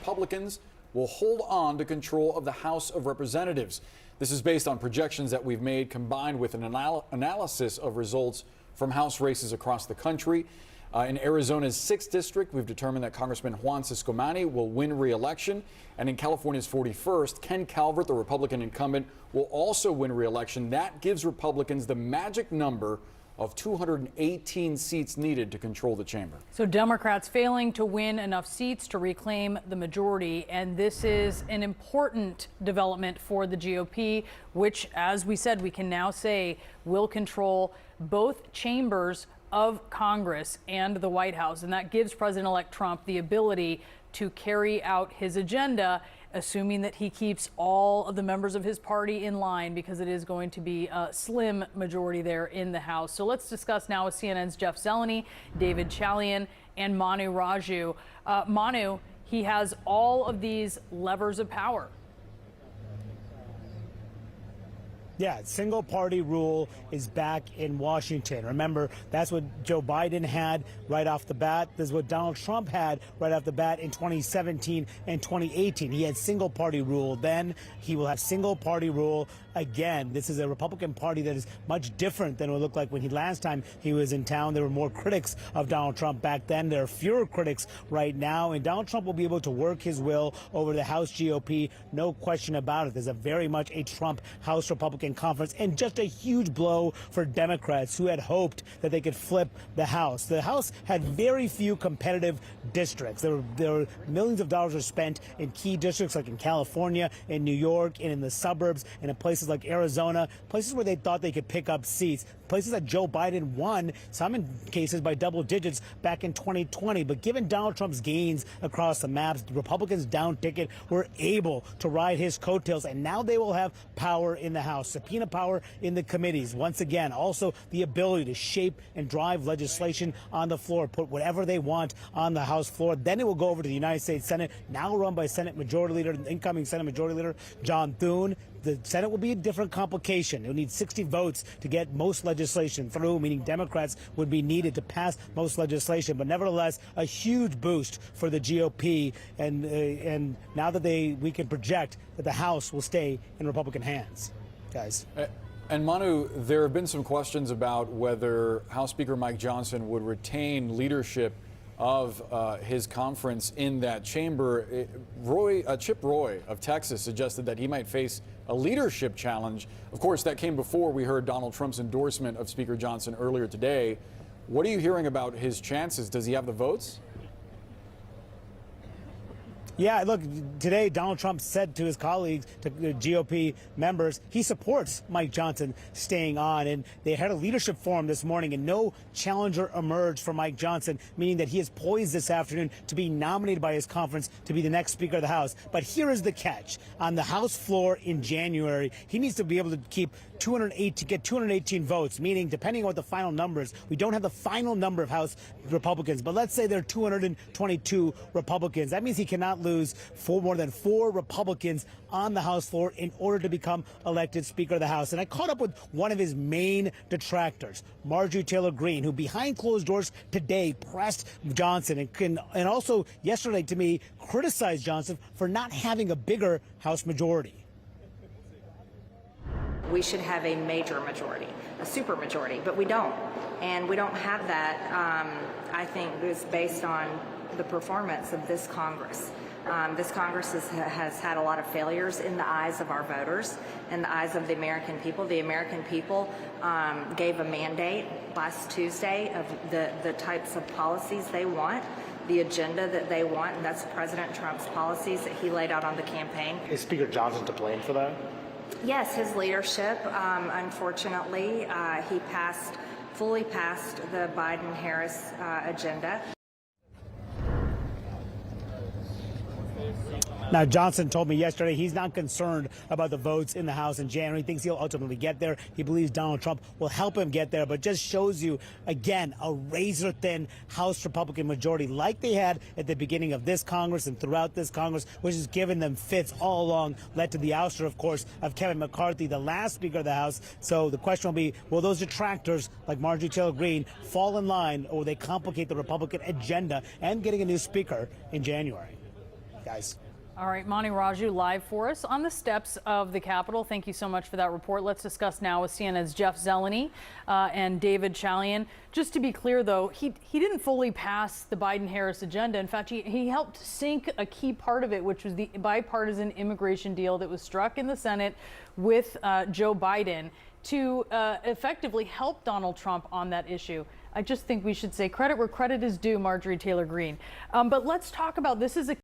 Republicans will hold on to control of the House of Representatives. This is based on projections that we've made combined with an analysis of results from House races across the country. In Arizona's 6th district, we've determined that Congressman Juan Ciscomani will win re-election. And in California's 41st, Ken Calvert, the Republican incumbent, will also win re-election. That gives Republicans the magic number of 218 seats needed to control the chamber. So Democrats failing to win enough seats to reclaim the majority. And this is an important development for the GOP, which, as we said, we can now say will control both chambers of Congress and the White House. And that gives President-elect Trump the ability to carry out his agenda, assuming that he keeps all of the members of his party in line, because it is going to be a slim majority there in the House. So let's discuss now with CNN's Jeff Zeleny, David Chalian, and Manu Raju. Manu, he has all of these levers of power. Yeah, single party rule is back in Washington. Remember, that's what Joe Biden had right off the bat. This is what Donald Trump had right off the bat in 2017 and 2018. He had single party rule then. He will have single party rule again. This is a Republican Party that is much different than it looked like when last time he was in town. There were more critics of Donald Trump back then. There are fewer critics right now, and Donald Trump will be able to work his will over the House GOP. No question about it. There's a very much a Trump House Republican conference, and just a huge blow for Democrats who had hoped that they could flip the House. The House had very few competitive districts. There were millions of dollars were spent in key districts like in California, in New York, and in the suburbs, and in places like Arizona, places where they thought they could pick up seats, places that Joe Biden won, some in cases by double digits back in 2020. But given Donald Trump's gains across the maps, the Republicans down ticket were able to ride his coattails, and now they will have power in the House, subpoena power in the committees. Once again, also the ability to shape and drive legislation on the floor, put whatever they want on the House floor. Then it will go over to the United States Senate, now run by Senate Majority Leader, incoming Senate Majority Leader John Thune. The Senate will be a different complication. It will need 60 votes to get most legislation through, meaning Democrats would be needed to pass most legislation. But nevertheless, a huge boost for the GOP. And now that we can project that the House will stay in Republican hands, guys. And Manu, there have been some questions about whether House Speaker Mike Johnson would retain leadership of his conference in that chamber. Chip Roy of Texas suggested that he might face a leadership challenge. Of course, that came before we heard Donald Trump's endorsement of Speaker Johnson earlier today. What are you hearing about his chances? Does he have the votes? Yeah, look, today Donald Trump said to his colleagues, to the GOP members, he supports Mike Johnson staying on. And they had a leadership forum this morning, and no challenger emerged for Mike Johnson, meaning that he is poised this afternoon to be nominated by his conference to be the next Speaker of the House. But here is the catch. On the House floor in January, he needs to be able to get 218 votes, meaning depending on what the final number is, we don't have the final number of House Republicans, but let's say there are 222 Republicans. That means he cannot lose more than 4 Republicans on the House floor in order to become elected Speaker of the House. And I caught up with one of his main detractors, Marjorie Taylor Greene, who behind closed doors today pressed Johnson and also yesterday to me criticized Johnson for not having a bigger House majority. We should have a major majority, a super majority, but we don't. And we don't have that, I think, is based on the performance of this Congress. This Congress has had a lot of failures in the eyes of our voters, in the eyes of the American people. The American people gave a mandate last Tuesday of the types of policies they want, the agenda that they want, and that's President Trump's policies that he laid out on the campaign. Is Speaker Johnson to blame for that? Yes, his leadership. Unfortunately, he fully passed the Biden-Harris agenda. Now, Johnson told me yesterday he's not concerned about the votes in the House in January. He thinks he'll ultimately get there. He believes Donald Trump will help him get there, but just shows you, again, a razor-thin House Republican majority like they had at the beginning of this Congress and throughout this Congress, which has given them fits all along, led to the ouster, of course, of Kevin McCarthy, the last Speaker of the House. So the question will be, will those detractors like Marjorie Taylor Greene fall in line, or will they complicate the Republican agenda and getting a new Speaker in January? guys. All right, Mani Raju live for us on the steps of the Capitol. Thank you so much for that report. Let's discuss now with CNN's Jeff Zeleny and David Chalian. Just to be clear, though, he didn't fully pass the Biden-Harris agenda. In fact, he helped sink a key part of it, which was the bipartisan immigration deal that was struck in the Senate with Joe Biden to effectively help Donald Trump on that issue. I just think we should say credit where credit is due, Marjorie Taylor Greene. But let's talk about this is a